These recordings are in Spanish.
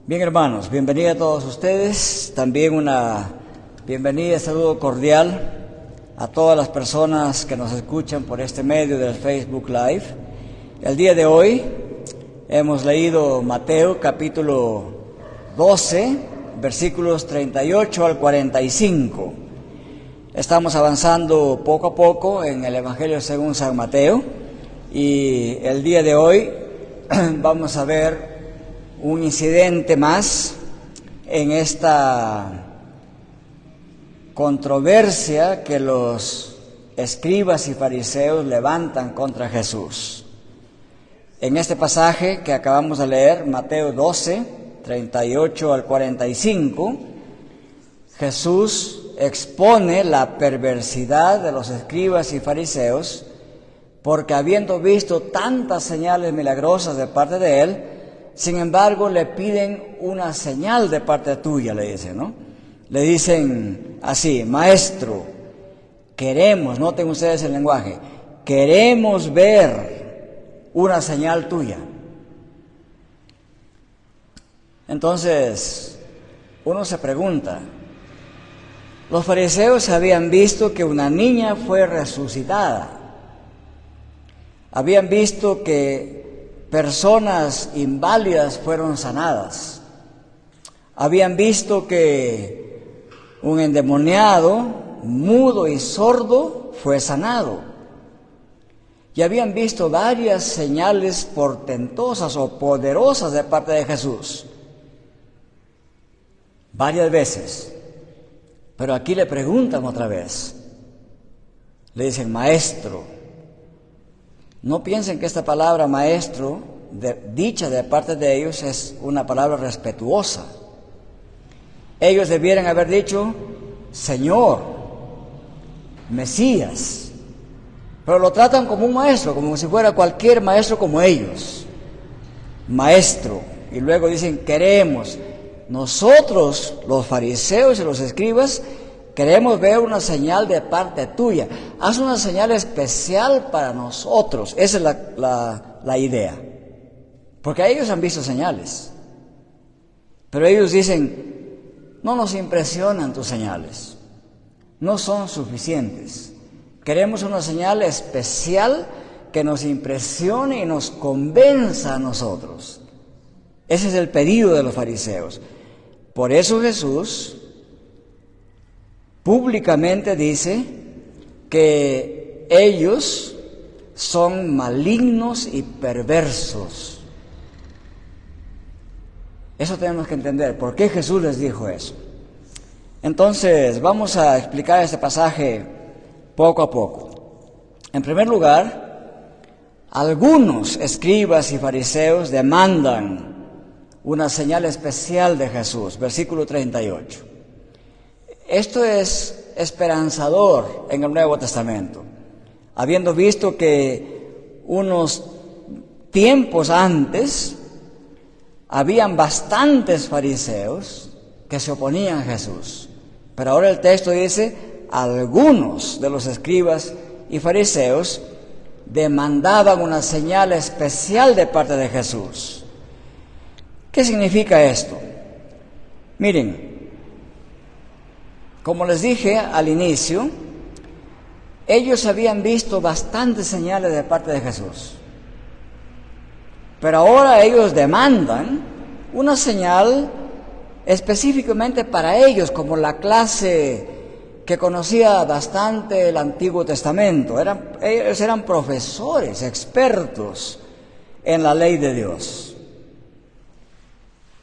Bien, hermanos, bienvenida a todos ustedes. También una bienvenida y saludo cordial a todas las personas que nos escuchan por este medio del Facebook Live. El día de hoy hemos leído Mateo capítulo 12, versículos 38 al 45. Estamos avanzando poco a poco en el Evangelio según San Mateo y el día de hoy vamos a ver un incidente más en esta controversia que los escribas y fariseos levantan contra Jesús. En este pasaje que acabamos de leer, Mateo 12, 38 al 45, Jesús expone la perversidad de los escribas y fariseos porque habiendo visto tantas señales milagrosas de parte de él, sin embargo, le piden una señal de parte tuya, le dicen, ¿no? Le dicen así: Maestro, queremos, noten ustedes el lenguaje, queremos ver una señal tuya. Entonces, uno se pregunta, los fariseos habían visto que una niña fue resucitada, habían visto que personas inválidas fueron sanadas. Habían visto que un endemoniado, mudo y sordo, fue sanado. Y habían visto varias señales portentosas o poderosas de parte de Jesús. Varias veces. Pero aquí le preguntan otra vez. Le dicen, Maestro. No piensen que esta palabra maestro, dicha de parte de ellos, es una palabra respetuosa. Ellos debieran haber dicho, Señor, Mesías. Pero lo tratan como un maestro, como si fuera cualquier maestro como ellos. Maestro. Y luego dicen, queremos. Nosotros, los fariseos y los escribas, queremos ver una señal de parte tuya. Haz una señal especial para nosotros. Esa es la idea. Porque ellos han visto señales. Pero ellos dicen, no nos impresionan tus señales. No son suficientes. Queremos una señal especial que nos impresione y nos convenza a nosotros. Ese es el pedido de los fariseos. Por eso Jesús públicamente dice que ellos son malignos y perversos. Eso tenemos que entender. ¿Por qué Jesús les dijo eso? Entonces, vamos a explicar este pasaje poco a poco. En primer lugar, algunos escribas y fariseos demandan una señal especial de Jesús. Versículo 38. Esto es esperanzador en el Nuevo Testamento, habiendo visto que unos tiempos antes habían bastantes fariseos que se oponían a Jesús, pero ahora el texto dice, algunos de los escribas y fariseos demandaban una señal especial de parte de Jesús. ¿Qué significa esto? Miren, como les dije al inicio, ellos habían visto bastantes señales de parte de Jesús. Pero ahora ellos demandan una señal específicamente para ellos, como la clase que conocía bastante el Antiguo Testamento. Ellos eran profesores, expertos en la ley de Dios.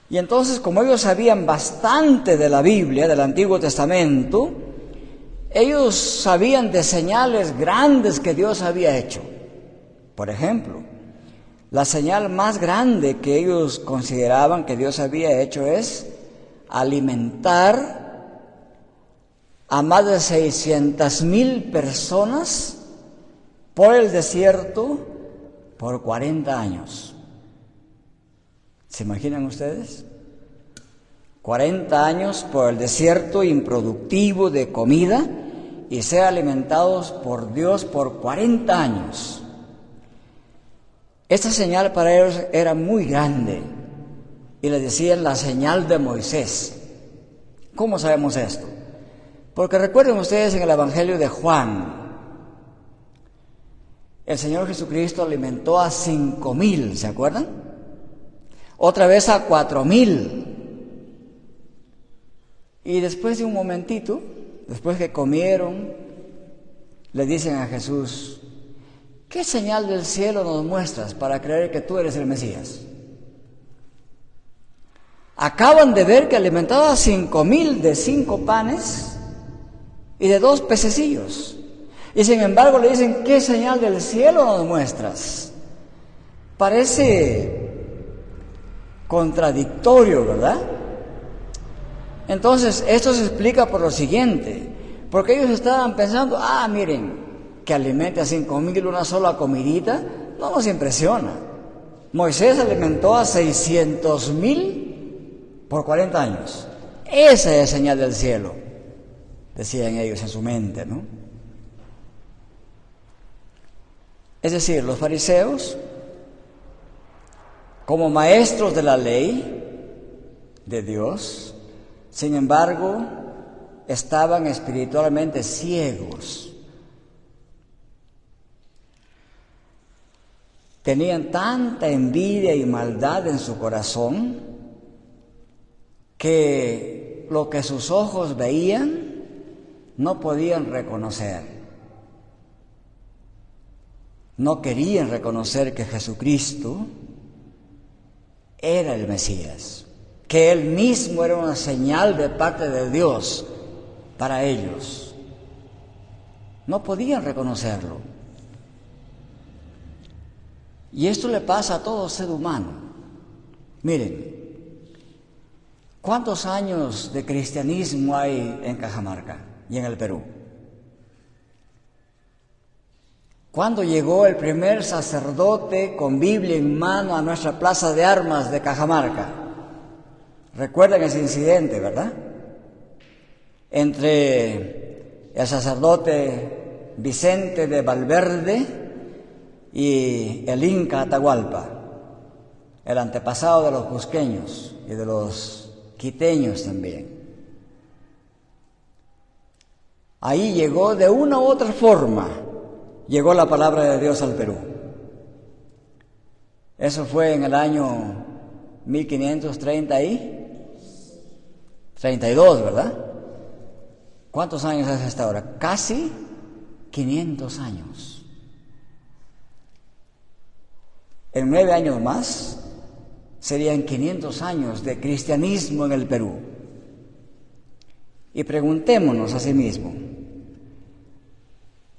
Y entonces, como ellos sabían bastante de la Biblia, del Antiguo Testamento, ellos sabían de señales grandes que Dios había hecho. Por ejemplo, la señal más grande que ellos consideraban que Dios había hecho es alimentar a más de 600,000 personas por el desierto por 40 años. ¿Se imaginan ustedes? 40 años por el desierto improductivo de comida y ser alimentados por Dios por 40 años. Esta señal para ellos era muy grande. y le decían la señal de Moisés. ¿Cómo sabemos esto? Porque recuerden ustedes en el Evangelio de Juan, el Señor Jesucristo alimentó a 5,000, ¿se acuerdan? Otra vez a 4,000. Y después de un momentito, después que comieron, le dicen a Jesús: ¿qué señal del cielo nos muestras para creer que tú eres el Mesías? Acaban de ver que alimentaba a 5,000 de 5 panes y de 2 pececillos. Y sin embargo le dicen: ¿qué señal del cielo nos muestras? Parece contradictorio, ¿verdad? Entonces, esto se explica por lo siguiente, porque ellos estaban pensando: miren, que alimente a 5,000 una sola comidita, no nos impresiona. Moisés alimentó a 600,000 por 40 años. Esa es señal del cielo, decían ellos en su mente, ¿no? Es decir, los fariseos, como maestros de la ley de Dios, sin embargo, estaban espiritualmente ciegos. Tenían tanta envidia y maldad en su corazón que lo que sus ojos veían no podían reconocer. No querían reconocer que Jesucristo era el Mesías, que Él mismo era una señal de parte de Dios para ellos. No podían reconocerlo. Y esto le pasa a todo ser humano. Miren, ¿cuántos años de cristianismo hay en Cajamarca y en el Perú? ¿Cuándo llegó el primer sacerdote con Biblia en mano a nuestra plaza de armas de Cajamarca? Recuerdan ese incidente, ¿verdad? Entre el sacerdote Vicente de Valverde y el Inca Atahualpa, el antepasado de los cusqueños y de los quiteños también. Ahí llegó de una u otra forma, llegó la palabra de Dios al Perú. Eso fue en el año 1532, ¿verdad? ¿Cuántos años hace hasta ahora? Casi 500 años. En 9 años más serían 500 años de cristianismo en el Perú. Y preguntémonos a sí mismo,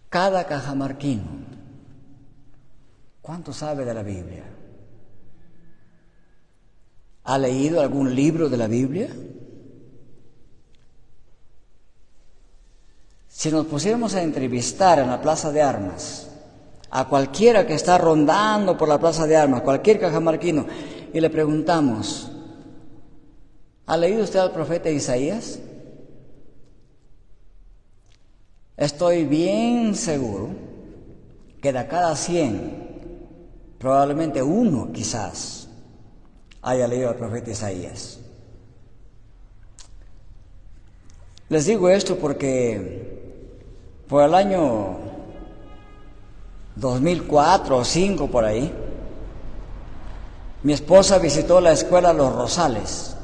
cada cajamarquino, ¿cuánto sabe de la Biblia? ¿Ha leído algún libro de la Biblia? Si nos pusiéramos a entrevistar en la Plaza de Armas a cualquiera que está rondando por la Plaza de Armas, cualquier cajamarquino, y le preguntamos: ¿ha leído usted al profeta Isaías? Estoy bien seguro que de cada 100, probablemente uno quizás haya leído al profeta Isaías. Les digo esto porque por el año 2004 o 2005 por ahí, mi esposa visitó la escuela Los Rosales,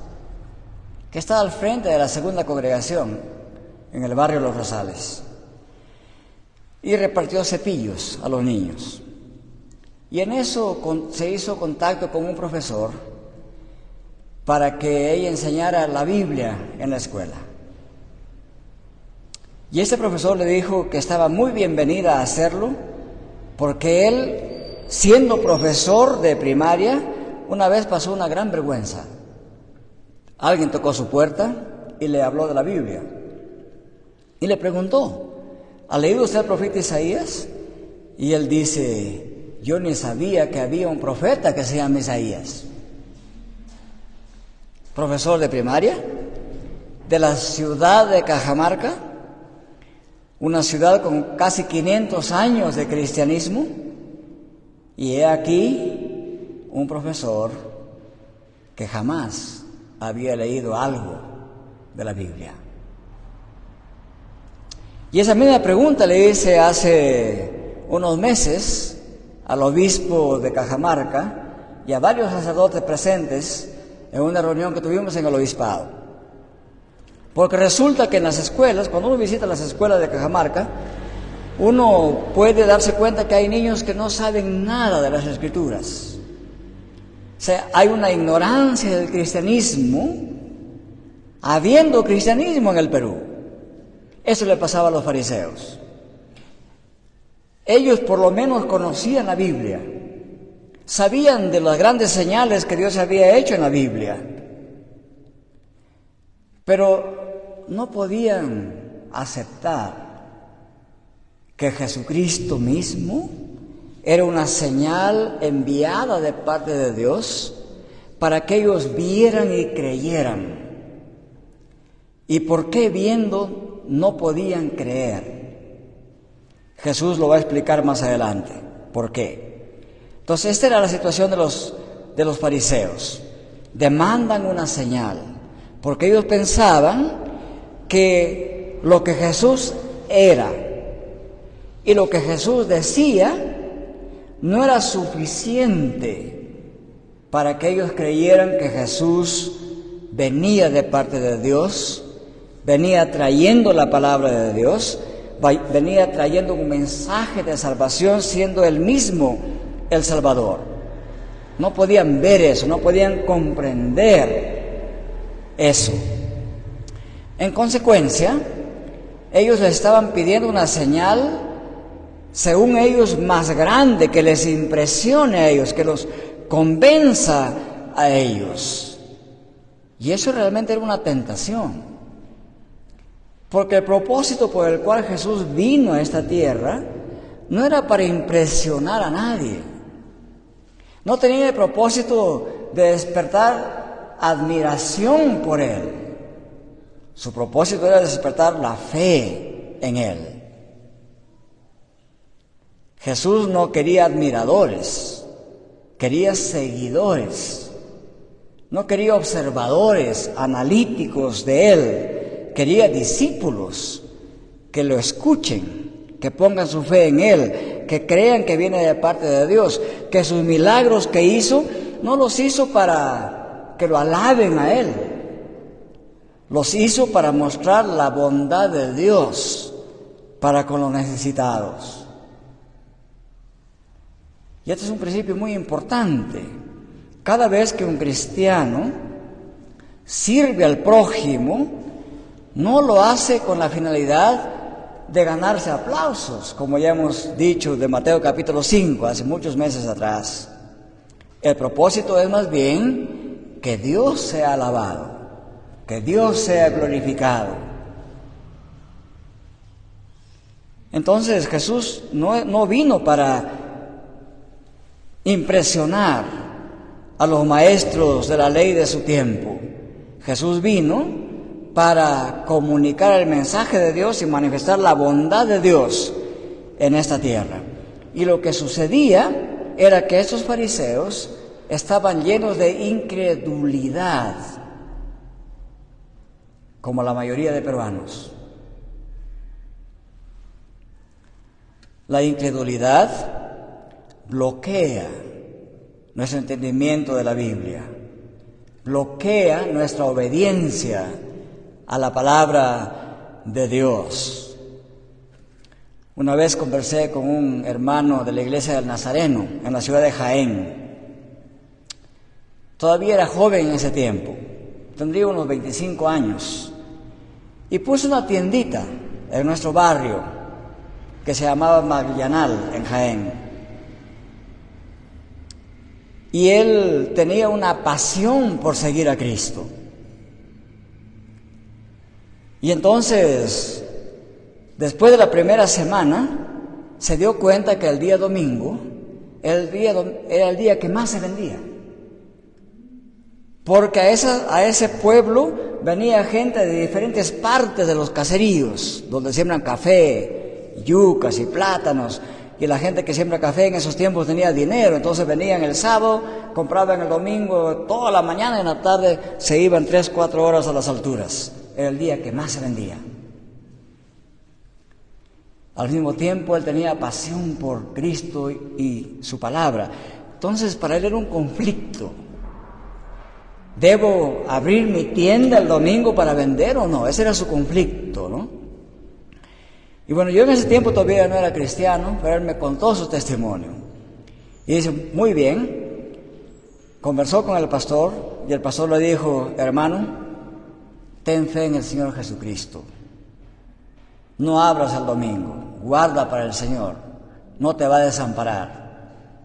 que está al frente de la segunda congregación en el barrio Los Rosales, y repartió cepillos a los niños. Y en eso se hizo contacto con un profesor para que ella enseñara la Biblia en la escuela. Y este profesor le dijo que estaba muy bienvenida a hacerlo, porque él, siendo profesor de primaria, una vez pasó una gran vergüenza. Alguien tocó su puerta y le habló de la Biblia. Y le preguntó: ¿ha leído usted al profeta Isaías? Y él dice: yo ni sabía que había un profeta que se llama Isaías. Profesor de primaria de la ciudad de Cajamarca, una ciudad con casi 500 años de cristianismo, y he aquí un profesor que jamás había leído algo de la Biblia. Y esa misma pregunta le hice hace unos meses al obispo de Cajamarca y a varios sacerdotes presentes en una reunión que tuvimos en el obispado. Porque resulta que en las escuelas, cuando uno visita las escuelas de Cajamarca, uno puede darse cuenta que hay niños que no saben nada de las Escrituras. O sea, hay una ignorancia del cristianismo, habiendo cristianismo en el Perú. Eso le pasaba a los fariseos. Ellos por lo menos conocían la Biblia, sabían de las grandes señales que Dios había hecho en la Biblia, pero no podían aceptar que Jesucristo mismo era una señal enviada de parte de Dios para que ellos vieran y creyeran. ¿Y por qué viendo no podían creer? Jesús lo va a explicar más adelante. ¿Por qué? Entonces, esta era la situación de los fariseos. Demandan una señal, porque ellos pensaban que lo que Jesús era y lo que Jesús decía no era suficiente para que ellos creyeran que Jesús venía de parte de Dios, venía trayendo la palabra de Dios, venía trayendo un mensaje de salvación, siendo Él mismo el Salvador. No podían ver eso, no podían comprender eso. En consecuencia, ellos le estaban pidiendo una señal, según ellos, más grande, que les impresione a ellos, que los convenza a ellos. Y eso realmente era una tentación. Porque el propósito por el cual Jesús vino a esta tierra no era para impresionar a nadie. No tenía el propósito de despertar admiración por Él. Su propósito era despertar la fe en Él. Jesús no quería admiradores, quería seguidores. No quería observadores, analíticos de Él. Quería discípulos que lo escuchen, que pongan su fe en Él, que crean que viene de parte de Dios, que sus milagros que hizo, no los hizo para que lo alaben a Él, los hizo para mostrar la bondad de Dios para con los necesitados. Y este es un principio muy importante. Cada vez que un cristiano sirve al prójimo, no lo hace con la finalidad de ganarse aplausos, como ya hemos dicho de Mateo capítulo 5, hace muchos meses atrás. El propósito es más bien que Dios sea alabado, que Dios sea glorificado. Entonces Jesús no vino para impresionar a los maestros de la ley de su tiempo. Jesús vino para comunicar el mensaje de Dios y manifestar la bondad de Dios en esta tierra. Y lo que sucedía era que estos fariseos estaban llenos de incredulidad, como la mayoría de peruanos. La incredulidad bloquea nuestro entendimiento de la Biblia, bloquea nuestra obediencia a la palabra de Dios. Una vez conversé con un hermano de la iglesia del Nazareno en la ciudad de Jaén. Todavía era joven en ese tiempo, tendría unos 25 años, y puso una tiendita en nuestro barrio que se llamaba Mavillanal en Jaén. Y él tenía una pasión por seguir a Cristo. Y entonces, después de la primera semana, se dio cuenta que el día domingo era el día que más se vendía. Porque a ese pueblo venía gente de diferentes partes de los caseríos, donde siembran café, yucas y plátanos, y la gente que siembra café en esos tiempos tenía dinero, entonces venían el sábado, compraban el domingo, toda la mañana y en la tarde se iban 3, 4 horas a las alturas. Era el día que más se vendía. Al mismo tiempo él tenía pasión por Cristo y su palabra. Entonces para él era un conflicto. ¿Debo abrir mi tienda el domingo para vender o no? Ese era su conflicto, ¿no? Y bueno, yo en ese tiempo todavía no era cristiano, pero él me contó su testimonio. Y dice, muy bien, conversó con el pastor y el pastor le dijo, hermano, ten fe en el Señor Jesucristo. No abras el domingo, guarda para el Señor, no te va a desamparar.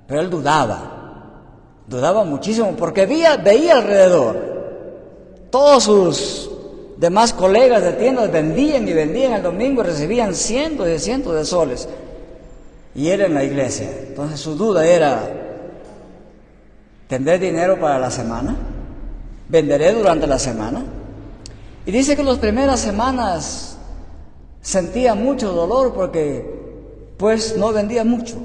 Pero él dudaba muchísimo porque veía alrededor. Todos sus demás colegas de tiendas vendían el domingo y recibían cientos y cientos de soles. Y él en la iglesia. Entonces su duda era, ¿tendré dinero para la semana? ¿Venderé durante la semana? Y dice que las primeras semanas sentía mucho dolor porque pues no vendía mucho.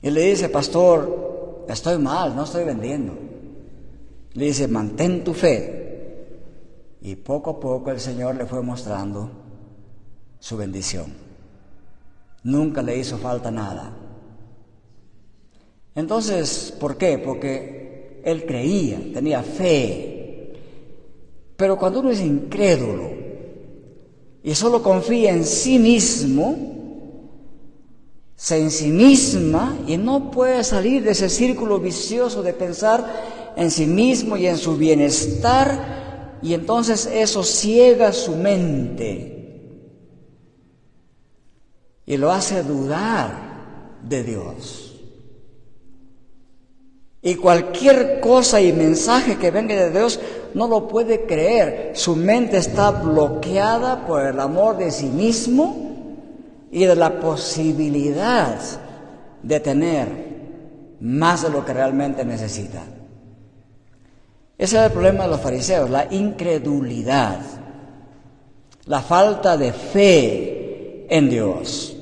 Y le dice, pastor, estoy mal, no estoy vendiendo. Le dice, mantén tu fe. Y poco a poco el Señor le fue mostrando su bendición. Nunca le hizo falta nada. Entonces, ¿por qué? Porque él creía, tenía fe. Pero cuando uno es incrédulo y solo confía en sí mismo, se ensimisma y no puede salir de ese círculo vicioso de pensar en sí mismo y en su bienestar, y entonces eso ciega su mente y lo hace dudar de Dios. Y cualquier cosa y mensaje que venga de Dios no lo puede creer. Su mente está bloqueada por el amor de sí mismo y de la posibilidad de tener más de lo que realmente necesita. Ese era el problema de los fariseos, la incredulidad, la falta de fe en Dios.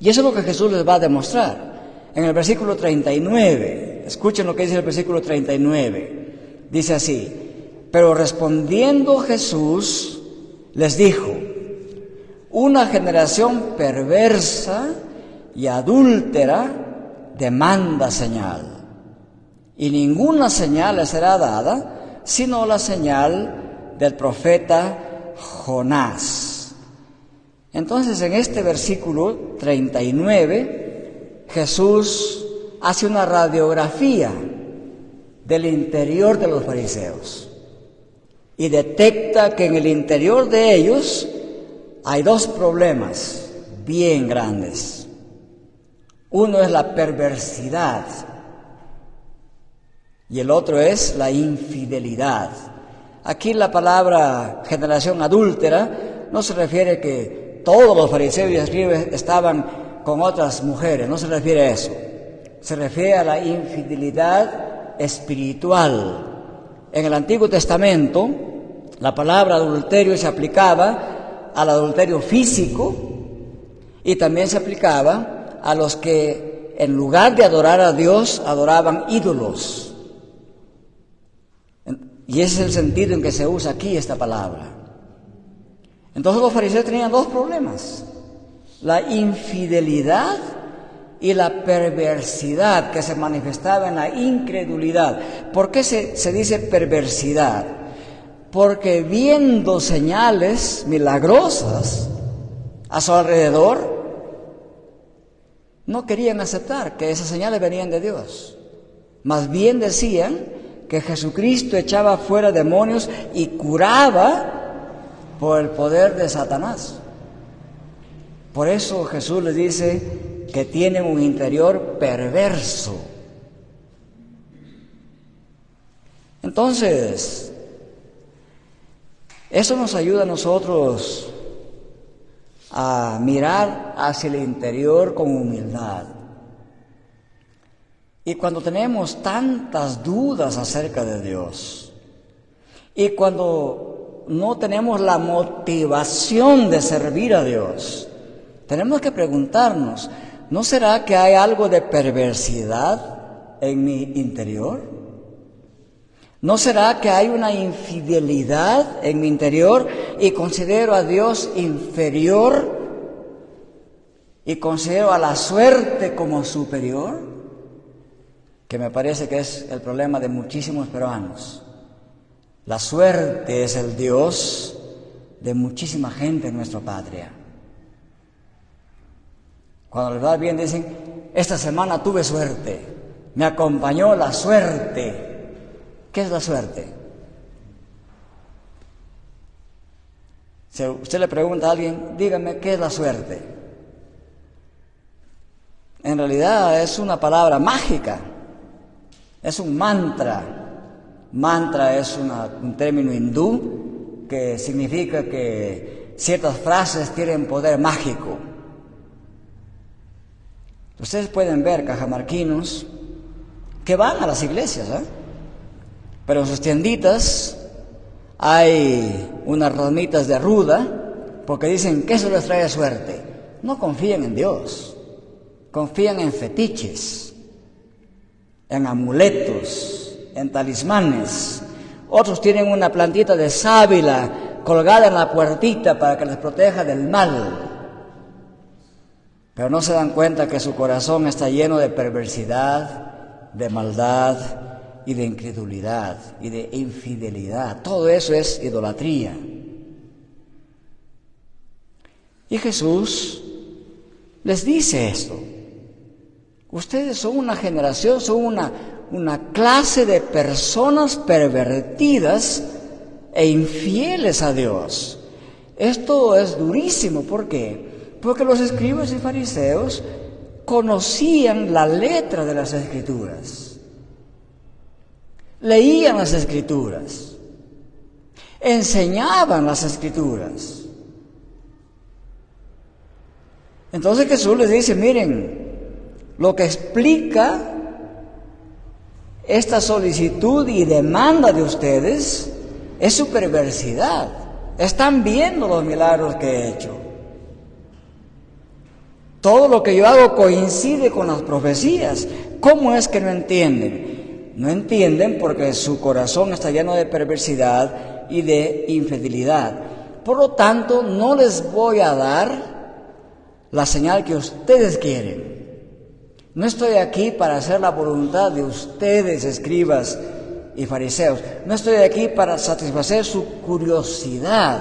Y eso es lo que Jesús les va a demostrar. En el versículo 39, escuchen lo que dice el versículo 39, dice así, pero respondiendo Jesús les dijo, una generación perversa y adúltera demanda señal, y ninguna señal le será dada, sino la señal del profeta Jonás. Entonces, en este versículo 39, Jesús hace una radiografía del interior de los fariseos y detecta que en el interior de ellos hay dos problemas bien grandes. Uno es la perversidad y el otro es la infidelidad. Aquí la palabra generación adúltera no se refiere que todos los fariseos y escribas estaban con otras mujeres, no se refiere a eso. Se refiere a la infidelidad espiritual. En el Antiguo Testamento, la palabra adulterio se aplicaba al adulterio físico y también se aplicaba a los que en lugar de adorar a Dios, adoraban ídolos. Y ese es el sentido en que se usa aquí esta palabra. Entonces los fariseos tenían dos problemas: la infidelidad y la perversidad que se manifestaba en la incredulidad. ¿Por qué se dice perversidad? Porque viendo señales milagrosas a su alrededor, no querían aceptar que esas señales venían de Dios. Más bien decían que Jesucristo echaba fuera demonios y curaba por el poder de Satanás. Por eso Jesús les dice que tienen un interior perverso. Entonces, eso nos ayuda a nosotros a mirar hacia el interior con humildad. Y cuando tenemos tantas dudas acerca de Dios, y cuando no tenemos la motivación de servir a Dios, tenemos que preguntarnos, ¿no será que hay algo de perversidad en mi interior? ¿No será que hay una infidelidad en mi interior y considero a Dios inferior y considero a la suerte como superior? Que me parece que es el problema de muchísimos peruanos. La suerte es el Dios de muchísima gente en nuestra patria. Cuando les va bien dicen, esta semana tuve suerte, me acompañó la suerte. ¿Qué es la suerte? Si usted le pregunta a alguien, dígame, ¿qué es la suerte? En realidad es una palabra mágica, es un mantra. Mantra es un término hindú que significa que ciertas frases tienen poder mágico. Ustedes pueden ver cajamarquinos que van a las iglesias, pero en sus tienditas hay unas ramitas de ruda porque dicen que eso les trae suerte. No confían en Dios, confían en fetiches, en amuletos, en talismanes. Otros tienen una plantita de sábila colgada en la puertita para que les proteja del mal. Pero no se dan cuenta que su corazón está lleno de perversidad, de maldad y de incredulidad y de infidelidad. Todo eso es idolatría. Y Jesús les dice esto. Ustedes son una generación, son una clase de personas pervertidas e infieles a Dios. Esto es durísimo. ¿Por qué? Porque los escribas y fariseos conocían la letra de las Escrituras, leían las Escrituras, enseñaban las Escrituras. Entonces Jesús les dice, miren, lo que explica esta solicitud y demanda de ustedes es su perversidad. Están viendo los milagros que he hecho. Todo lo que yo hago coincide con las profecías. ¿Cómo es que no entienden? No entienden porque su corazón está lleno de perversidad y de infidelidad. Por lo tanto, no les voy a dar la señal que ustedes quieren. No estoy aquí para hacer la voluntad de ustedes, escribas y fariseos. No estoy aquí para satisfacer su curiosidad.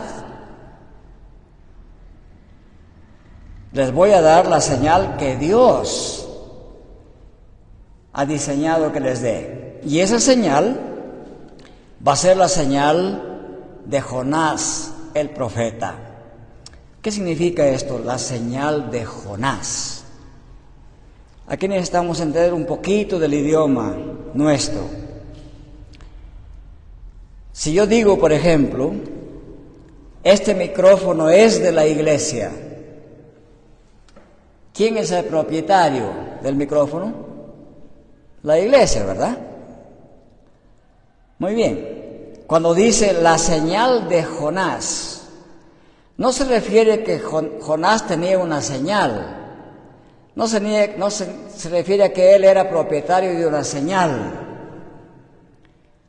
Les voy a dar la señal que Dios ha diseñado que les dé. Y esa señal va a ser la señal de Jonás, el profeta. ¿Qué significa esto? La señal de Jonás. Aquí necesitamos entender un poquito del idioma nuestro. Si yo digo, por ejemplo, este micrófono es de la iglesia, ¿quién es el propietario del micrófono? La iglesia, ¿verdad? Muy bien. Cuando dice la señal de Jonás, no se refiere que Jonás tenía una señal. No se refiere a que él era propietario de una señal.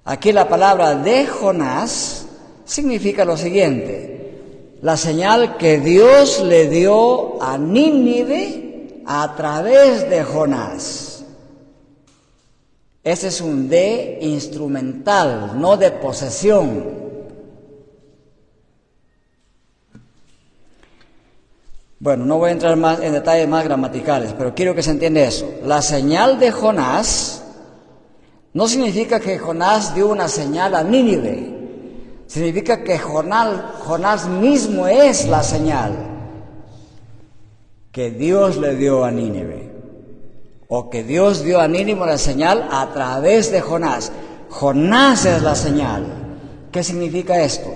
Aquí la palabra de Jonás significa lo siguiente: la señal que Dios le dio a Nínive a través de Jonás. Ese es un de instrumental, no de posesión. Bueno, no voy a entrar más en detalles más gramaticales, pero quiero que se entienda eso. La señal de Jonás no significa que Jonás dio una señal a Nínive. Significa que Jonás mismo es la señal que Dios le dio a Nínive, o que Dios dio a Nínive la señal a través de Jonás. Jonás es la señal. ¿Qué significa esto?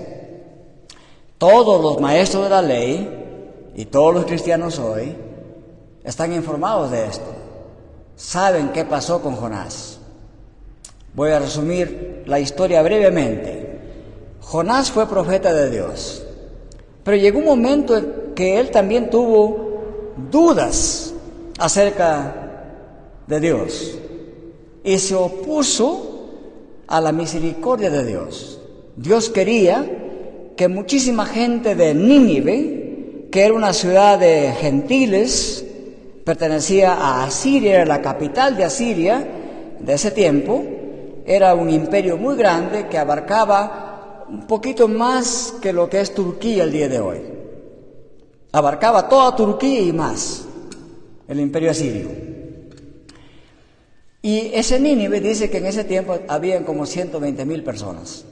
Todos los maestros de la ley y todos los cristianos hoy están informados de esto. Saben qué pasó con Jonás. Voy a resumir la historia brevemente. Jonás fue profeta de Dios, pero llegó un momento en que él también tuvo dudas acerca de Dios y se opuso a la misericordia de Dios. Dios quería que muchísima gente de Nínive, que era una ciudad de gentiles, pertenecía a Asiria, era la capital de Asiria de ese tiempo, era un imperio muy grande que abarcaba un poquito más que lo que es Turquía el día de hoy. Abarcaba toda Turquía y más, el imperio asirio. Y ese Nínive dice que en ese tiempo habían como 120,000 personas.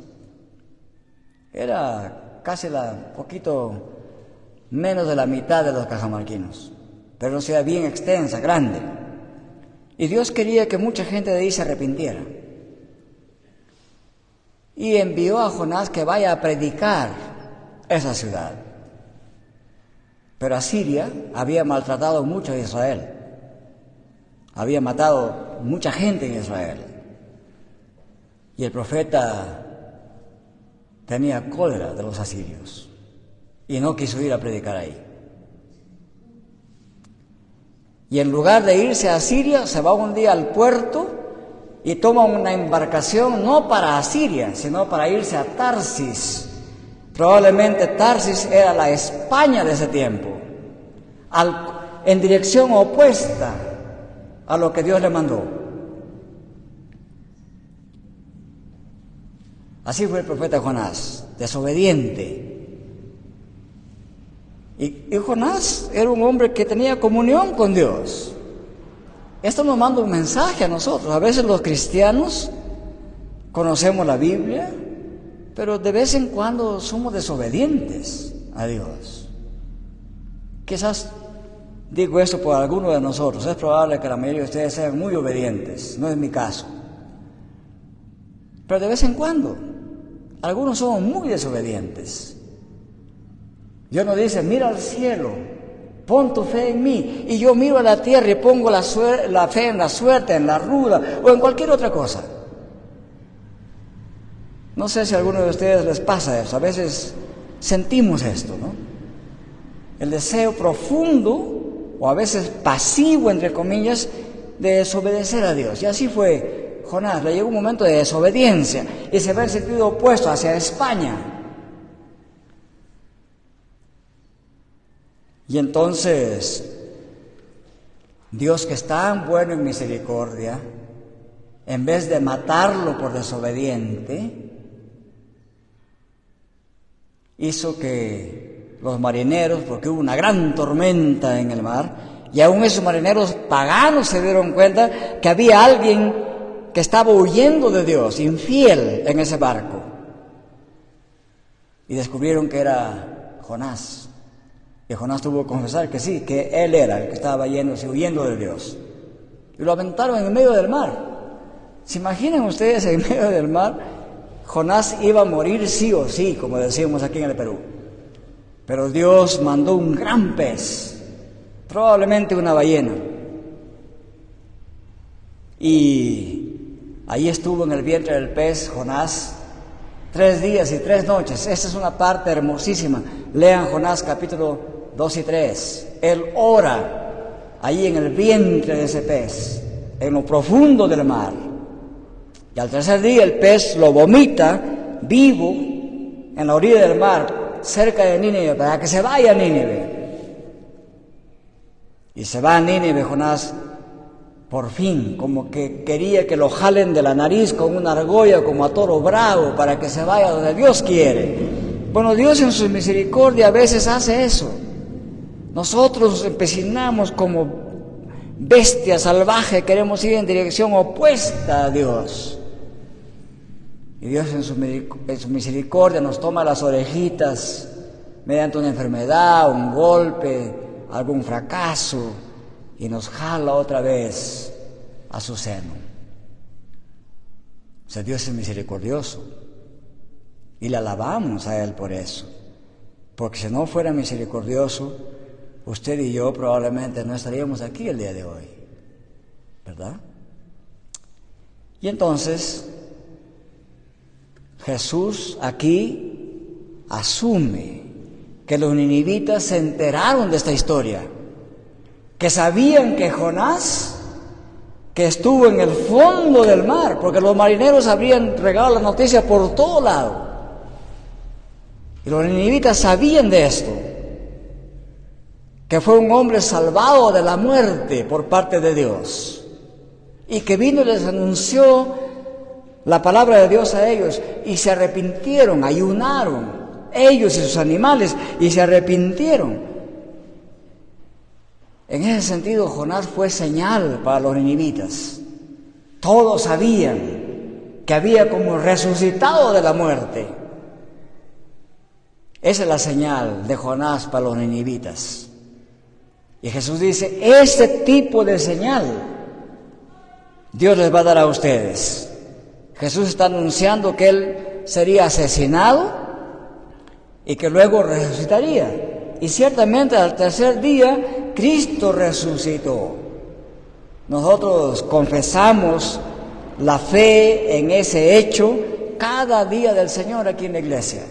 Era casi poquito menos de la mitad de los cajamarquinos, pero una ciudad bien extensa, grande. Y Dios quería que mucha gente de ahí se arrepintiera. Y envió a Jonás que vaya a predicar esa ciudad. Pero Asiria había maltratado mucho a Israel. Había matado mucha gente en Israel. Y el profeta tenía cólera de los asirios y no quiso ir a predicar ahí. Y en lugar de irse a Asiria, se va un día al puerto y toma una embarcación no para Asiria, sino para irse a Tarsis. Probablemente Tarsis era la España de ese tiempo, en dirección opuesta a lo que Dios le mandó. Así fue el profeta Jonás, desobediente. Y Jonás era un hombre que tenía comunión con Dios. Esto nos manda un mensaje a nosotros. A veces los cristianos conocemos la Biblia, pero de vez en cuando somos desobedientes a Dios. Quizás digo esto por alguno de nosotros. Es probable que la mayoría de ustedes sean muy obedientes. No es mi caso. Pero de vez en cuando, algunos somos muy desobedientes. Dios nos dice, mira al cielo, pon tu fe en mí. Y yo miro a la tierra y pongo la fe en la suerte, en la ruda o en cualquier otra cosa. No sé si a alguno de ustedes les pasa eso. A veces sentimos esto, ¿no? El deseo profundo, o a veces pasivo, entre comillas, de desobedecer a Dios. Y así fue Jonás. Le llegó un momento de desobediencia y se ve en sentido opuesto hacia España. Y entonces, Dios, que es tan bueno en misericordia, en vez de matarlo por desobediente, hizo que los marineros, porque hubo una gran tormenta en el mar, y aún esos marineros paganos se dieron cuenta que había alguien que estaba huyendo de Dios, infiel en ese barco. Y descubrieron que era Jonás. Y Jonás tuvo que confesar que sí, que él era el que estaba huyendo de Dios. Y lo aventaron en medio del mar. ¿Se imaginan ustedes en medio del mar? Jonás iba a morir sí o sí, como decíamos aquí en el Perú. Pero Dios mandó un gran pez, probablemente una ballena. Y ahí estuvo en el vientre del pez Jonás 3 días y 3 noches. Esta es una parte hermosísima. Lean Jonás capítulo 2 y 3. Él ora ahí en el vientre de ese pez, en lo profundo del mar. Y al tercer día el pez lo vomita vivo en la orilla del mar, cerca de Nínive, para que se vaya a Nínive. Y se va a Nínive Jonás por fin, como que quería que lo jalen de la nariz con una argolla, como a toro bravo, para que se vaya donde Dios quiere. Bueno, Dios en su misericordia a veces hace eso. Nosotros nos empecinamos como bestias salvajes, queremos ir en dirección opuesta a Dios. Y Dios en su misericordia nos toma las orejitas mediante una enfermedad, un golpe, algún fracaso, y nos jala otra vez a su seno. O sea, Dios es misericordioso y le alabamos a Él por eso. Porque si no fuera misericordioso, usted y yo probablemente no estaríamos aquí el día de hoy, ¿verdad? Y entonces Jesús aquí asume que los ninivitas se enteraron de esta historia que sabían que Jonás, que estuvo en el fondo del mar, porque los marineros habrían regado la noticia por todo lado, y los ninivitas sabían de esto, que fue un hombre salvado de la muerte por parte de Dios, y que vino y les anunció la palabra de Dios a ellos, y se arrepintieron, ayunaron, ellos y sus animales, y se arrepintieron. En ese sentido, Jonás fue señal para los ninivitas. Todos sabían que había como resucitado de la muerte. Esa es la señal de Jonás para los ninivitas. Y Jesús dice, ese tipo de señal Dios les va a dar a ustedes. Jesús está anunciando que Él sería asesinado y que luego resucitaría. Y ciertamente al tercer día Cristo resucitó. Nosotros confesamos la fe en ese hecho cada día del Señor aquí en la iglesia.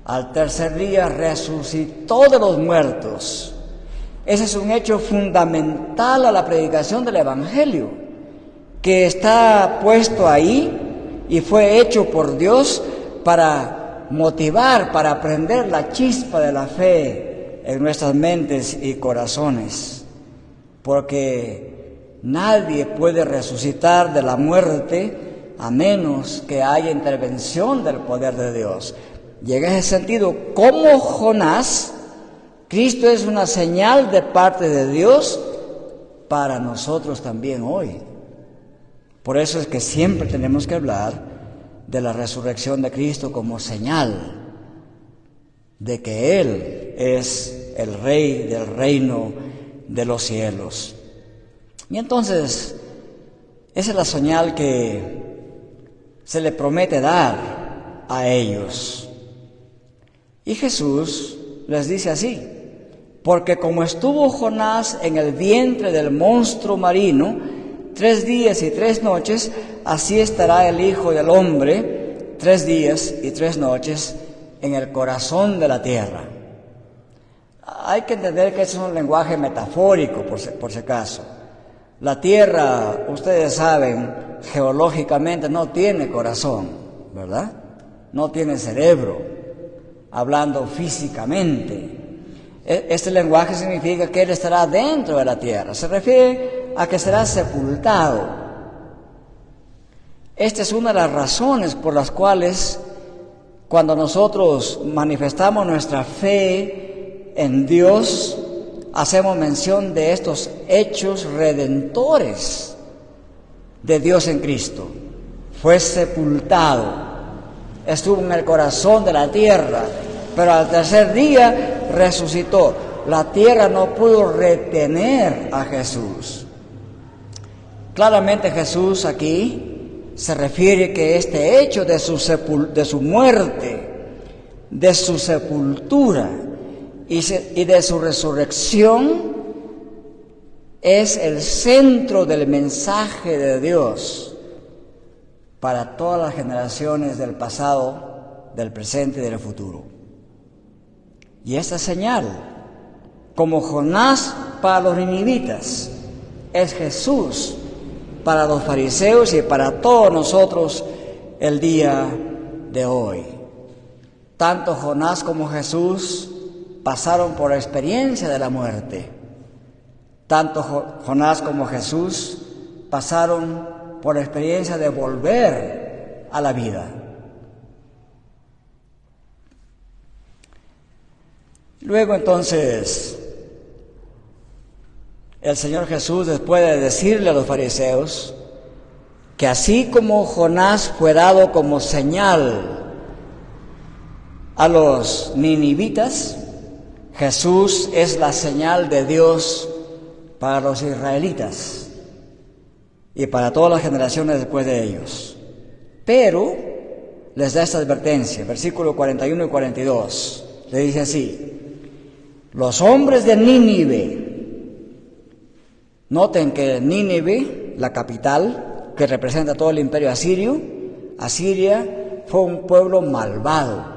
Al tercer día resucitó de los muertos. Ese es un hecho fundamental a la predicación del Evangelio, que está puesto ahí y fue hecho por Dios para motivar, para aprender la chispa de la fe en nuestras mentes y corazones, porque nadie puede resucitar de la muerte a menos que haya intervención del poder de Dios. Y en ese sentido, como Jonás, Cristo es una señal de parte de Dios para nosotros también hoy. Por eso es que siempre tenemos que hablar de la resurrección de Cristo como señal de que Él es el Rey del reino de los cielos. Y entonces, esa es la señal que se le promete dar a ellos. Y Jesús les dice así, porque como estuvo Jonás en el vientre del monstruo marino 3 días y 3 noches, así estará el Hijo del Hombre 3 días y 3 noches en el corazón de la tierra. Hay que entender que eso es un lenguaje metafórico, por si acaso. La tierra, ustedes saben, geológicamente no tiene corazón, ¿verdad? No tiene cerebro, hablando físicamente. Este lenguaje significa que Él estará dentro de la tierra. Se refiere a que será sepultado. Esta es una de las razones por las cuales cuando nosotros manifestamos nuestra fe en Dios, hacemos mención de estos hechos redentores de Dios en Cristo. Fue sepultado, estuvo en el corazón de la tierra, pero al tercer día resucitó. La tierra no pudo retener a Jesús. Claramente Jesús aquí se refiere que este hecho de su muerte, de su sepultura y de su resurrección es el centro del mensaje de Dios para todas las generaciones del pasado, del presente y del futuro. Y esta señal, como Jonás para los ninivitas, es Jesús para los fariseos y para todos nosotros el día de hoy. Tanto Jonás como Jesús pasaron por la experiencia de la muerte. Tanto Jonás como Jesús pasaron por la experiencia de volver a la vida. Luego entonces, el Señor Jesús, después de decirle a los fariseos que así como Jonás fue dado como señal a los ninivitas, Jesús es la señal de Dios para los israelitas y para todas las generaciones después de ellos. Pero les da esta advertencia, versículos 41 y 42, le dice así: los hombres de Nínive, noten que Nínive, la capital, que representa todo el imperio asirio, Asiria fue un pueblo malvado,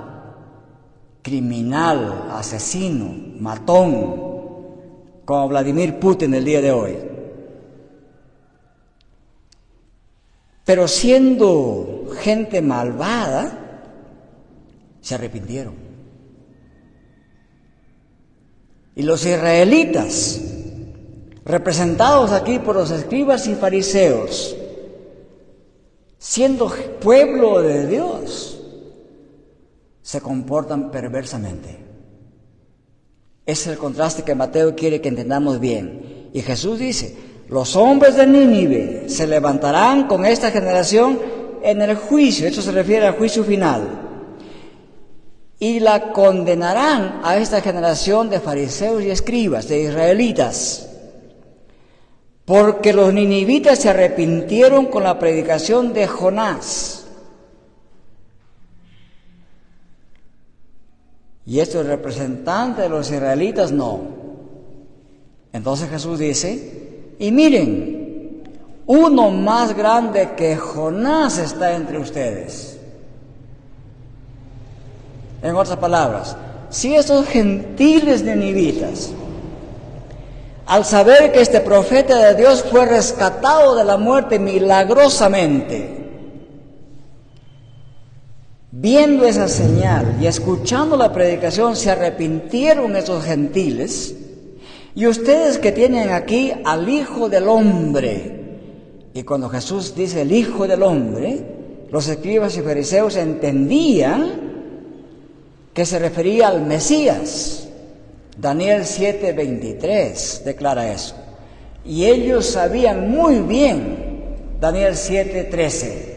criminal, asesino, matón, como Vladimir Putin el día de hoy. Pero siendo gente malvada, se arrepintieron. Y los israelitas, representados aquí por los escribas y fariseos, siendo pueblo de Dios, se comportan perversamente. Ese es el contraste que Mateo quiere que entendamos bien. Y Jesús dice: los hombres de Nínive se levantarán con esta generación en el juicio, esto se refiere al juicio final, y la condenarán a esta generación de fariseos y escribas, de israelitas, porque los ninivitas se arrepintieron con la predicación de Jonás. Y estos representantes de los israelitas no. Entonces Jesús dice: y miren, uno más grande que Jonás está entre ustedes. En otras palabras, si estos gentiles ninivitas, al saber que este profeta de Dios fue rescatado de la muerte milagrosamente, viendo esa señal y escuchando la predicación, se arrepintieron esos gentiles, y ustedes que tienen aquí al Hijo del Hombre, y cuando Jesús dice el Hijo del Hombre, los escribas y fariseos entendían que se refería al Mesías. Daniel 7:23 declara eso. Y ellos sabían muy bien Daniel 7:13.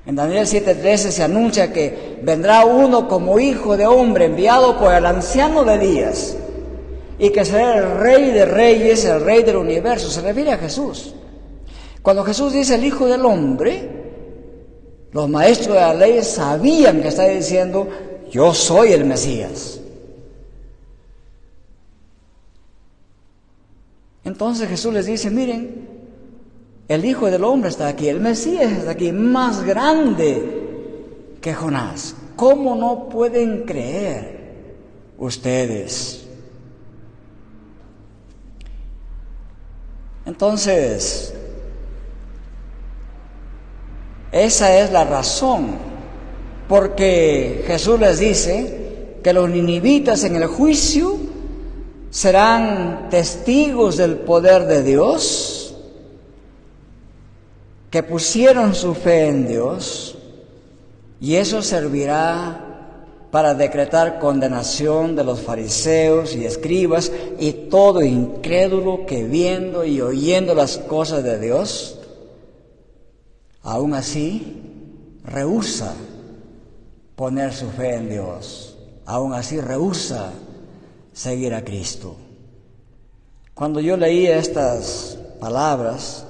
En Daniel 7:13 se anuncia que vendrá uno como hijo de hombre enviado por el anciano de Elías, y que será el rey de reyes, el rey del universo. Se refiere a Jesús. Cuando Jesús dice el Hijo del Hombre, los maestros de la ley sabían que está diciendo: yo soy el Mesías. Entonces Jesús les dice: miren, el Hijo del Hombre está aquí, el Mesías está aquí, más grande que Jonás. ¿Cómo no pueden creer ustedes? Entonces, esa es la razón porque Jesús les dice que los ninivitas en el juicio serán testigos del poder de Dios, que pusieron su fe en Dios, y eso servirá para decretar condenación de los fariseos y escribas y todo incrédulo que viendo y oyendo las cosas de Dios, aún así rehúsa poner su fe en Dios, aún así rehúsa seguir a Cristo. Cuando yo leí estas palabras,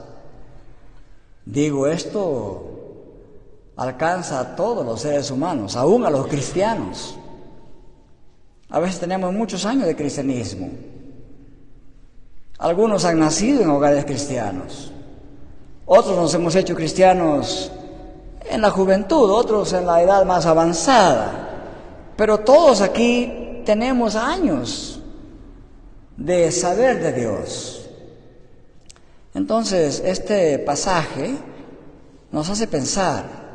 digo, esto alcanza a todos los seres humanos, aún a los cristianos. A veces tenemos muchos años de cristianismo. Algunos han nacido en hogares cristianos. Otros nos hemos hecho cristianos en la juventud, otros en la edad más avanzada. Pero todos aquí tenemos años de saber de Dios. Entonces, este pasaje nos hace pensar,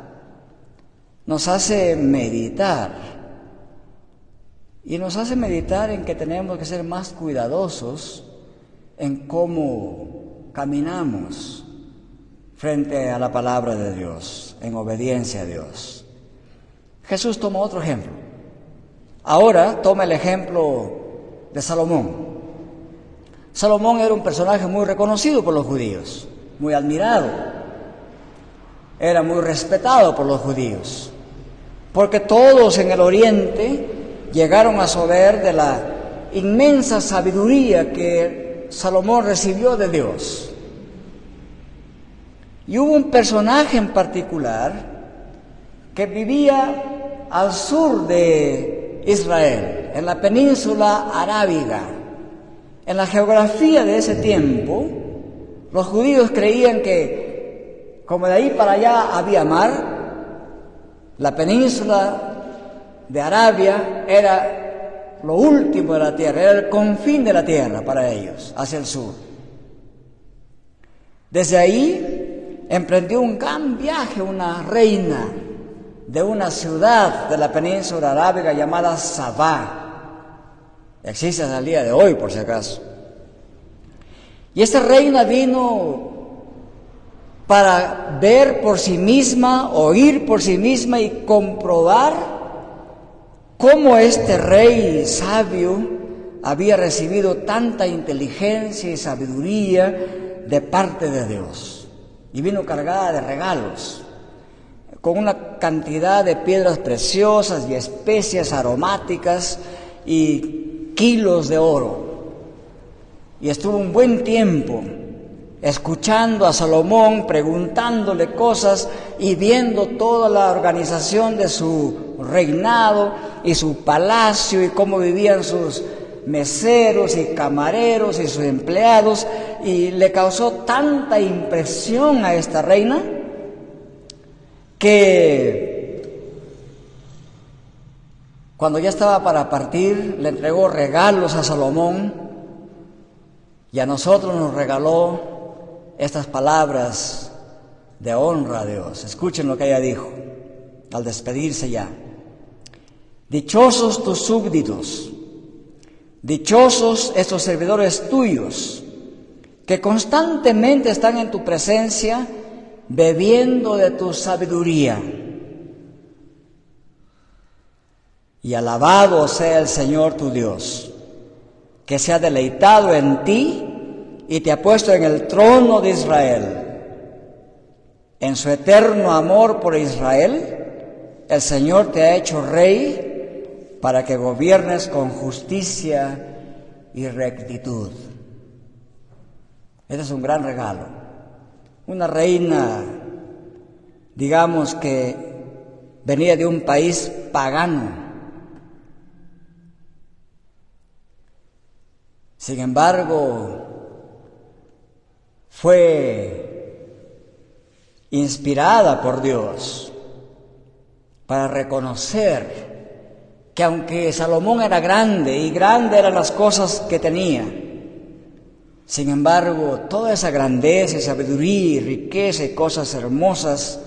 nos hace meditar, y nos hace meditar en que tenemos que ser más cuidadosos en cómo caminamos frente a la palabra de Dios, en obediencia a Dios. Jesús toma otro ejemplo. Ahora toma el ejemplo de Salomón. Salomón era un personaje muy reconocido por los judíos, muy admirado. Era muy respetado por los judíos, porque todos en el oriente llegaron a saber de la inmensa sabiduría que Salomón recibió de Dios. Y hubo un personaje en particular que vivía al sur de Israel, en la península arábiga. En la geografía de ese tiempo, los judíos creían que, como de ahí para allá había mar, la península de Arabia era lo último de la tierra, era el confín de la tierra para ellos, hacia el sur. Desde ahí emprendió un gran viaje una reina de una ciudad de la península arábiga llamada Sabá. Existe hasta el día de hoy, por si acaso. Y esta reina vino para ver por sí misma, oír por sí misma y comprobar cómo este rey sabio había recibido tanta inteligencia y sabiduría de parte de Dios. Y vino cargada de regalos, con una cantidad de piedras preciosas y especias aromáticas y kilos de oro. Y estuvo un buen tiempo escuchando a Salomón, preguntándole cosas y viendo toda la organización de su reinado y su palacio y cómo vivían sus meseros y camareros y sus empleados, y le causó tanta impresión a esta reina que cuando ya estaba para partir le entregó regalos a Salomón, y a nosotros nos regaló estas palabras de honra a Dios. Escuchen lo que ella dijo al despedirse ya. Dichosos tus súbditos, dichosos estos servidores tuyos, que constantemente están en tu presencia, bebiendo de tu sabiduría. Y alabado sea el Señor tu Dios, que se ha deleitado en ti y te ha puesto en el trono de Israel. En su eterno amor por Israel, el Señor te ha hecho rey para que gobiernes con justicia y rectitud. Este es un gran regalo. Una reina, digamos que venía de un país pagano. Sin embargo, fue inspirada por Dios para reconocer que aunque Salomón era grande y grandes eran las cosas que tenía, sin embargo, toda esa grandeza y sabiduría y riqueza y cosas hermosas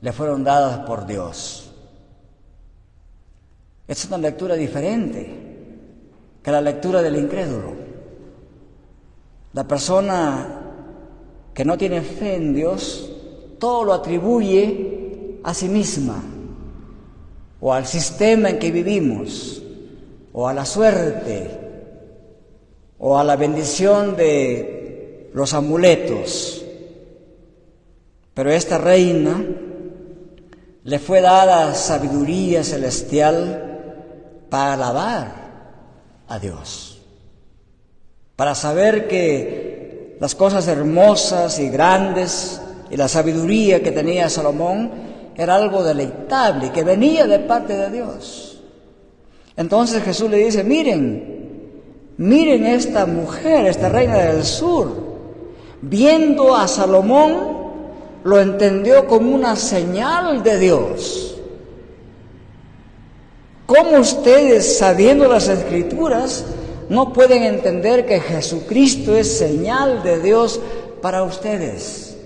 le fueron dadas por Dios. Es una lectura diferente que la lectura del incrédulo. La persona que no tiene fe en Dios, todo lo atribuye a sí misma, o al sistema en que vivimos, o a la suerte, o a la bendición de los amuletos. Pero esta reina le fue dada sabiduría celestial para alabar a Dios, para saber que las cosas hermosas y grandes y la sabiduría que tenía Salomón era algo deleitable, que venía de parte de Dios. Entonces Jesús le dice, miren esta mujer, esta reina del sur, viendo a Salomón, lo entendió como una señal de Dios. ¿Cómo ustedes, sabiendo las Escrituras, no pueden entender que Jesucristo es señal de Dios para ustedes?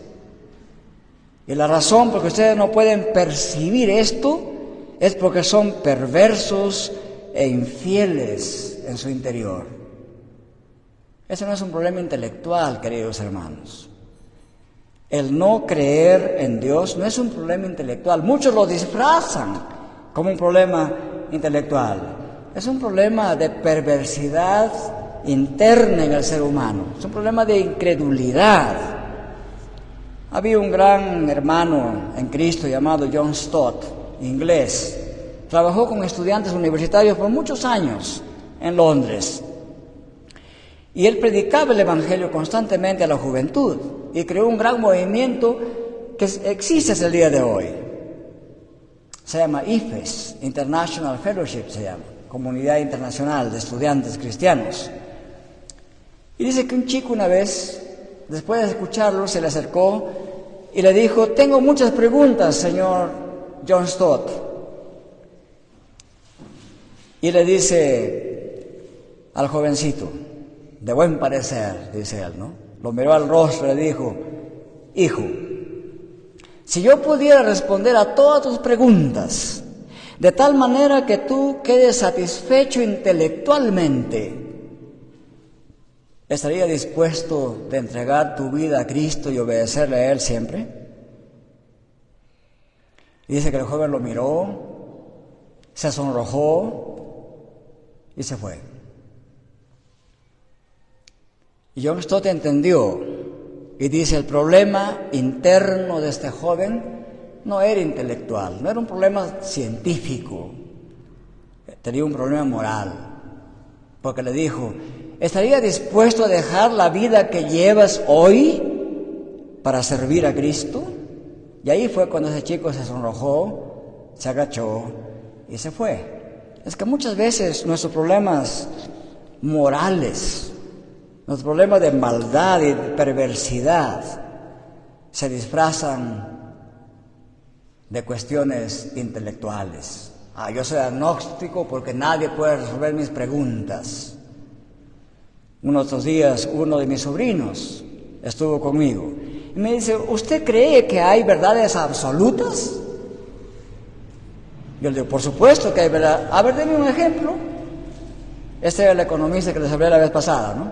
Y la razón por que ustedes no pueden percibir esto es porque son perversos e infieles en su interior. Ese no es un problema intelectual, queridos hermanos. El no creer en Dios no es un problema intelectual. Muchos lo disfrazan como un problema intelectual. Es un problema de perversidad interna en el ser humano. Es un problema de incredulidad. Había un gran hermano en Cristo llamado John Stott, inglés. Trabajó con estudiantes universitarios por muchos años en Londres. Y él predicaba el Evangelio constantemente a la juventud y creó un gran movimiento que existe hasta el día de hoy. Se llama IFES, International Fellowship, se llama, Comunidad Internacional de Estudiantes Cristianos. Y dice que un chico una vez, después de escucharlo, se le acercó y le dijo, tengo muchas preguntas, señor John Stott. y le dice al jovencito, de buen parecer, dice él, ¿no? Lo miró al rostro y le dijo, hijo, si yo pudiera responder a todas tus preguntas, de tal manera que tú quedes satisfecho intelectualmente, ¿estaría dispuesto de entregar tu vida a Cristo y obedecerle a Él siempre? Y dice que el joven lo miró, se sonrojó y se fue. Y John Stott entendió y dice, el problema interno de este joven no era intelectual, no era un problema científico, tenía un problema moral, porque le dijo, ¿estaría dispuesto a dejar la vida que llevas hoy para servir a Cristo? Y ahí fue cuando ese chico se sonrojó, se agachó y se fue. Es que muchas veces nuestros problemas morales, nuestros problemas de maldad y de perversidad se disfrazan de cuestiones intelectuales. Yo soy agnóstico porque nadie puede resolver mis preguntas. Uno de estos días, uno de mis sobrinos estuvo conmigo y me dice, ¿usted cree que hay verdades absolutas? Yo le digo, por supuesto que hay verdad. A ver, denme un ejemplo. Este era el economista que les hablé la vez pasada, ¿no?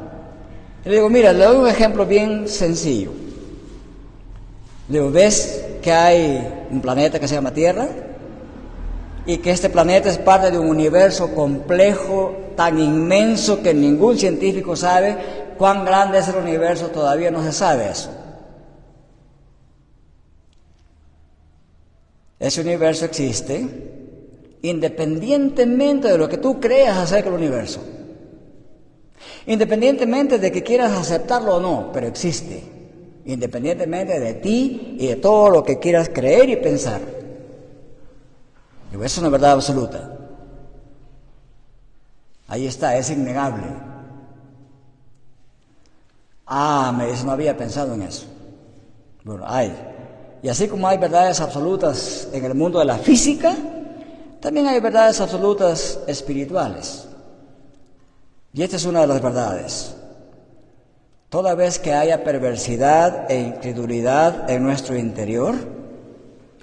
Y le digo, mira, le doy un ejemplo bien sencillo. Le digo, ¿ves que hay un planeta que se llama Tierra? Y que este planeta es parte de un universo complejo, tan inmenso que ningún científico sabe cuán grande es el universo, todavía no se sabe eso. Ese universo existe independientemente de lo que tú creas acerca del universo. Independientemente de que quieras aceptarlo o no, pero existe. Independientemente de ti y de todo lo que quieras creer y pensar. Y eso es una verdad absoluta. Ahí está, es innegable. Me dice, no había pensado en eso. Bueno, hay. Y así como hay verdades absolutas en el mundo de la física, también hay verdades absolutas espirituales. Y esta es una de las verdades. Toda vez que haya perversidad e incredulidad en nuestro interior,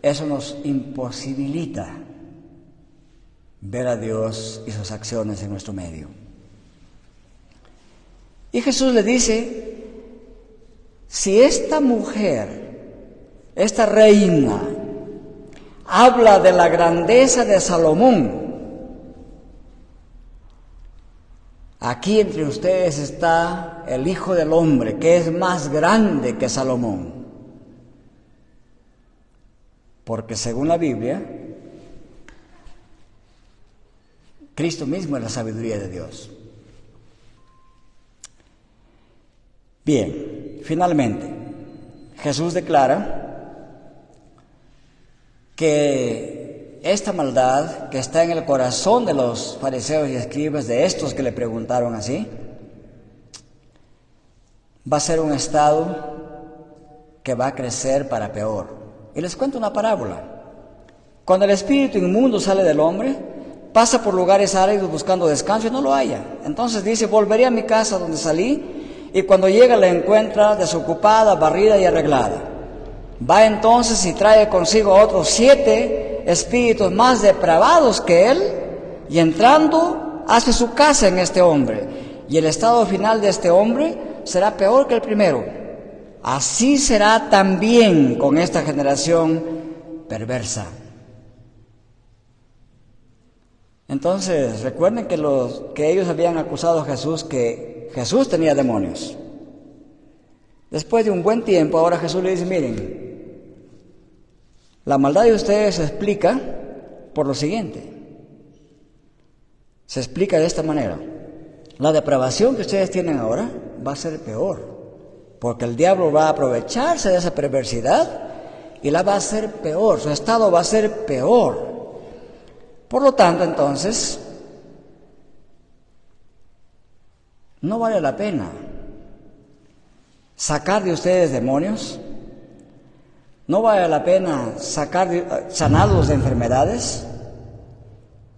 eso nos imposibilita ver a Dios y sus acciones en nuestro medio. Y Jesús le dice, si esta mujer, esta reina, habla de la grandeza de Salomón, aquí entre ustedes está el Hijo del Hombre, que es más grande que Salomón. Porque según la Biblia, Cristo mismo es la sabiduría de Dios. Bien, finalmente, Jesús declara que esta maldad que está en el corazón de los fariseos y escribas, de estos que le preguntaron así, va a ser un estado que va a crecer para peor. Y les cuento una parábola. Cuando el espíritu inmundo sale del hombre, pasa por lugares áridos buscando descanso y no lo halla. Entonces dice, volveré a mi casa donde salí, y cuando llega la encuentra desocupada, barrida y arreglada. Va entonces y trae consigo a otros 7 espíritus más depravados que él, y entrando hace su casa en este hombre, y el estado final de este hombre será peor que el primero. Así será también con esta generación perversa. Entonces, recuerden que ellos habían acusado a Jesús que Jesús tenía demonios. Después de un buen tiempo, ahora Jesús le dice, miren, la maldad de ustedes se explica por lo siguiente. Se explica de esta manera. La depravación que ustedes tienen ahora va a ser peor, porque el diablo va a aprovecharse de esa perversidad y la va a hacer peor, su estado va a ser peor. Por lo tanto, entonces, no vale la pena sacar de ustedes demonios, no vale la pena sanarlos de enfermedades,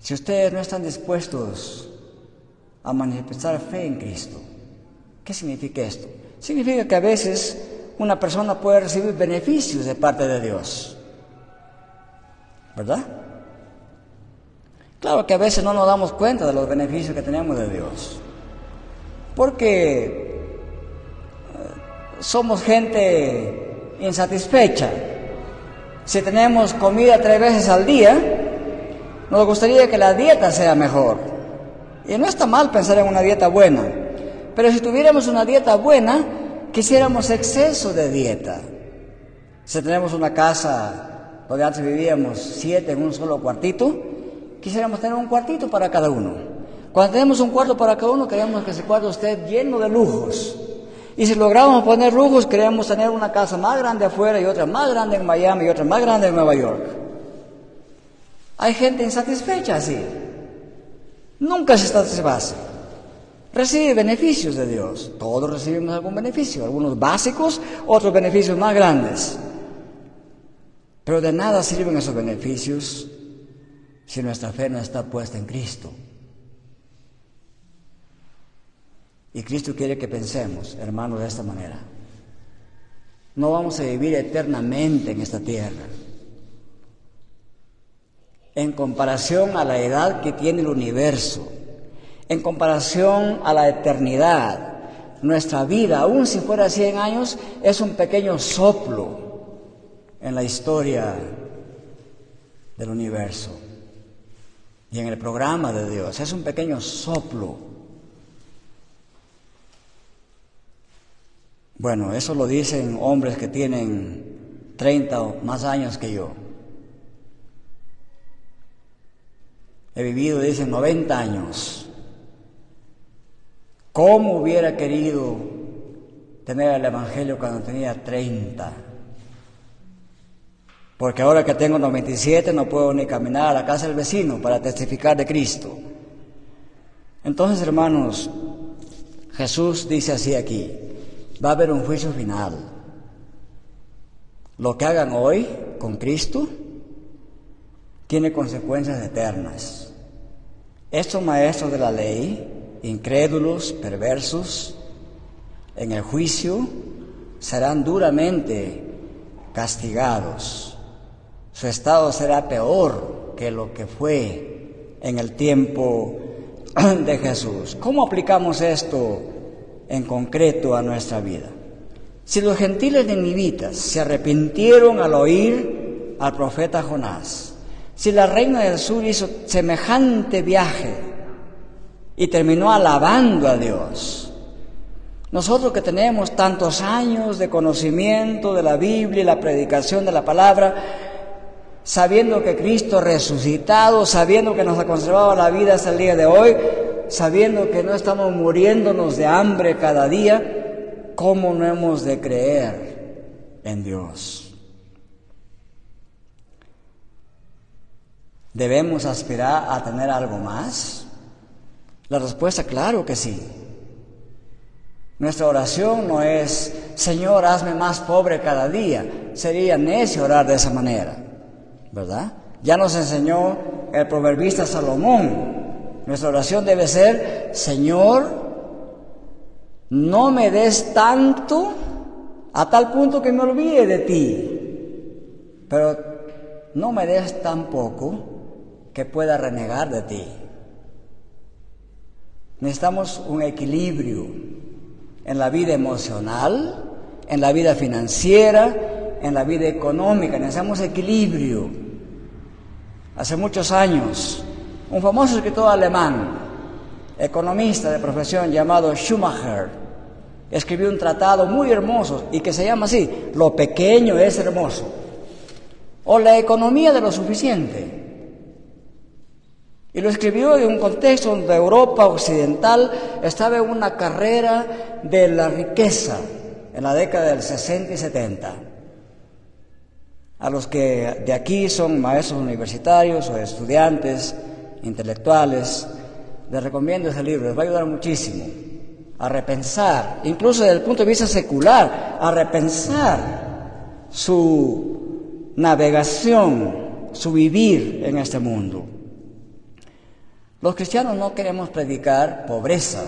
Si ustedes no están dispuestos a manifestar fe en Cristo, ¿qué significa esto? Significa que a veces una persona puede recibir beneficios de parte de Dios, ¿verdad? Claro que a veces no nos damos cuenta de los beneficios que tenemos de Dios, porque somos gente insatisfecha. Si tenemos comida 3 veces al día, nos gustaría que la dieta sea mejor. Y no está mal pensar en una dieta buena, pero si tuviéramos una dieta buena, quisiéramos exceso de dieta. Si tenemos una casa donde antes vivíamos 7 en un solo cuartito, quisiéramos tener un cuartito para cada uno. Cuando tenemos un cuarto para cada uno, queremos que ese cuarto esté lleno de lujos. Y si logramos poner lujos, queremos tener una casa más grande afuera y otra más grande en Miami y otra más grande en Nueva York. Hay gente insatisfecha así. Nunca se satisface. Recibe beneficios de Dios. Todos recibimos algún beneficio, algunos básicos, otros beneficios más grandes. Pero de nada sirven esos beneficios si nuestra fe no está puesta en Cristo. Y Cristo quiere que pensemos, hermanos, de esta manera. No vamos a vivir eternamente en esta tierra. En comparación a la edad que tiene el universo, en comparación a la eternidad, nuestra vida, aun si fuera 100 años, es un pequeño soplo en la historia del universo y en el programa de Dios. Es un pequeño soplo. Bueno, eso lo dicen hombres que tienen 30 o más años que yo. He vivido, dicen, 90 años. ¿Cómo hubiera querido tener el Evangelio cuando tenía 30? Porque ahora que tengo 97 no puedo ni caminar a la casa del vecino para testificar de Cristo. Entonces, hermanos, Jesús dice así aquí: va a haber un juicio final. Lo que hagan hoy con Cristo tiene consecuencias eternas. Estos maestros de la ley, incrédulos, perversos, en el juicio serán duramente castigados. Su estado será peor que lo que fue en el tiempo de Jesús. ¿Cómo aplicamos esto en concreto a nuestra vida? Si los gentiles ninivitas se arrepintieron al oír al profeta Jonás, si la reina del sur hizo semejante viaje y terminó alabando a Dios, nosotros que tenemos tantos años de conocimiento de la Biblia y la predicación de la palabra, sabiendo que Cristo resucitado, sabiendo que nos ha conservado la vida hasta el día de hoy, sabiendo que no estamos muriéndonos de hambre cada día, ¿cómo no hemos de creer en Dios? ¿Debemos aspirar a tener algo más? La respuesta, claro que sí. Nuestra oración no es: Señor, hazme más pobre cada día. Sería necio orar de esa manera, ¿verdad? Ya nos enseñó el proverbista Salomón. Nuestra oración debe ser: Señor, no me des tanto a tal punto que me olvide de ti, pero no me des tan poco que pueda renegar de ti. Necesitamos un equilibrio en la vida emocional, en la vida financiera, en la vida económica. Necesitamos equilibrio. Hace muchos años, un famoso escritor alemán, economista de profesión llamado Schumacher, escribió un tratado muy hermoso y que se llama así: Lo pequeño es hermoso, o la economía de lo suficiente. Y lo escribió en un contexto donde Europa occidental estaba en una carrera de la riqueza en la década del 60 y 70. A los que de aquí son maestros universitarios o estudiantes, intelectuales, les recomiendo ese libro, les va a ayudar muchísimo a repensar, incluso desde el punto de vista secular, a repensar su navegación, su vivir en este mundo. Los cristianos no queremos predicar pobreza.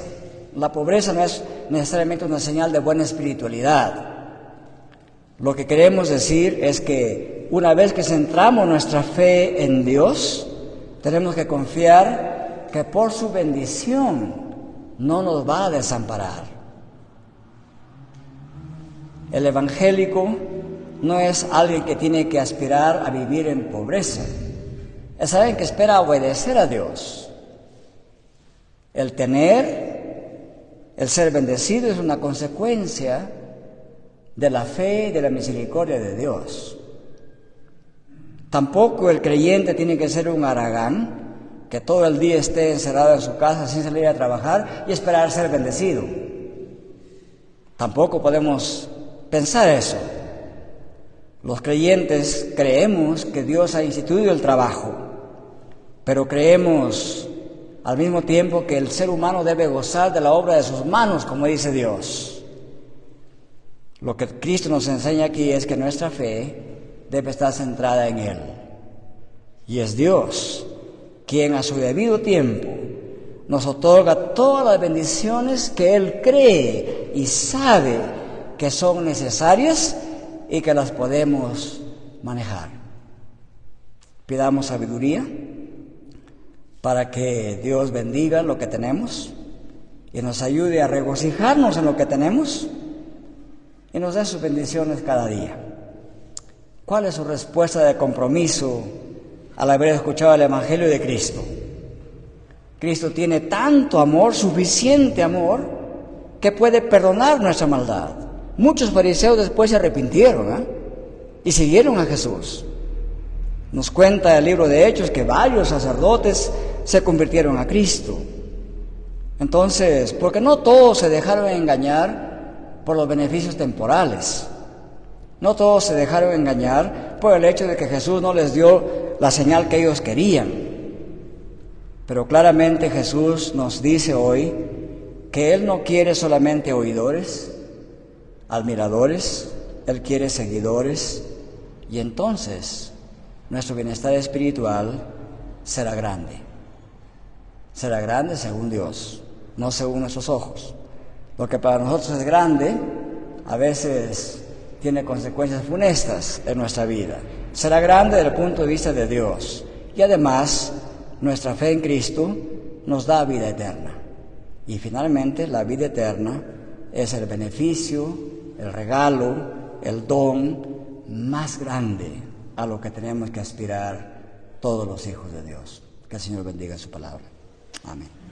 La pobreza no es necesariamente una señal de buena espiritualidad. Lo que queremos decir es que una vez que centramos nuestra fe en Dios, tenemos que confiar que por su bendición no nos va a desamparar. El evangélico no es alguien que tiene que aspirar a vivir en pobreza. Es alguien que espera obedecer a Dios. El ser bendecido es una consecuencia de la fe y de la misericordia de Dios. Tampoco el creyente tiene que ser un haragán, que todo el día esté encerrado en su casa sin salir a trabajar y esperar ser bendecido. Tampoco podemos pensar eso. Los creyentes creemos que Dios ha instituido el trabajo, pero creemos al mismo tiempo que el ser humano debe gozar de la obra de sus manos, como dice Dios. Lo que Cristo nos enseña aquí es que nuestra fe debe estar centrada en Él. Y es Dios quien a su debido tiempo nos otorga todas las bendiciones que Él cree y sabe que son necesarias y que las podemos manejar. Pidamos sabiduría para que Dios bendiga lo que tenemos y nos ayude a regocijarnos en lo que tenemos y nos dé sus bendiciones cada día. ¿Cuál es su respuesta de compromiso al haber escuchado el Evangelio de Cristo? Cristo tiene tanto amor, suficiente amor, que puede perdonar nuestra maldad. Muchos fariseos después se arrepintieron y siguieron a Jesús. Nos cuenta el libro de Hechos que varios sacerdotes se convirtieron a Cristo. Entonces, porque no todos se dejaron engañar por los beneficios temporales. No todos se dejaron engañar por el hecho de que Jesús no les dio la señal que ellos querían. Pero claramente Jesús nos dice hoy que Él no quiere solamente oidores, admiradores, Él quiere seguidores, y entonces nuestro bienestar espiritual será grande. Será grande según Dios, no según nuestros ojos. Lo que para nosotros es grande, a veces tiene consecuencias funestas en nuestra vida. Será grande desde el punto de vista de Dios. Y además, nuestra fe en Cristo nos da vida eterna. Y finalmente, la vida eterna es el beneficio, el regalo, el don más grande a lo que tenemos que aspirar todos los hijos de Dios. Que el Señor bendiga su palabra. Amén.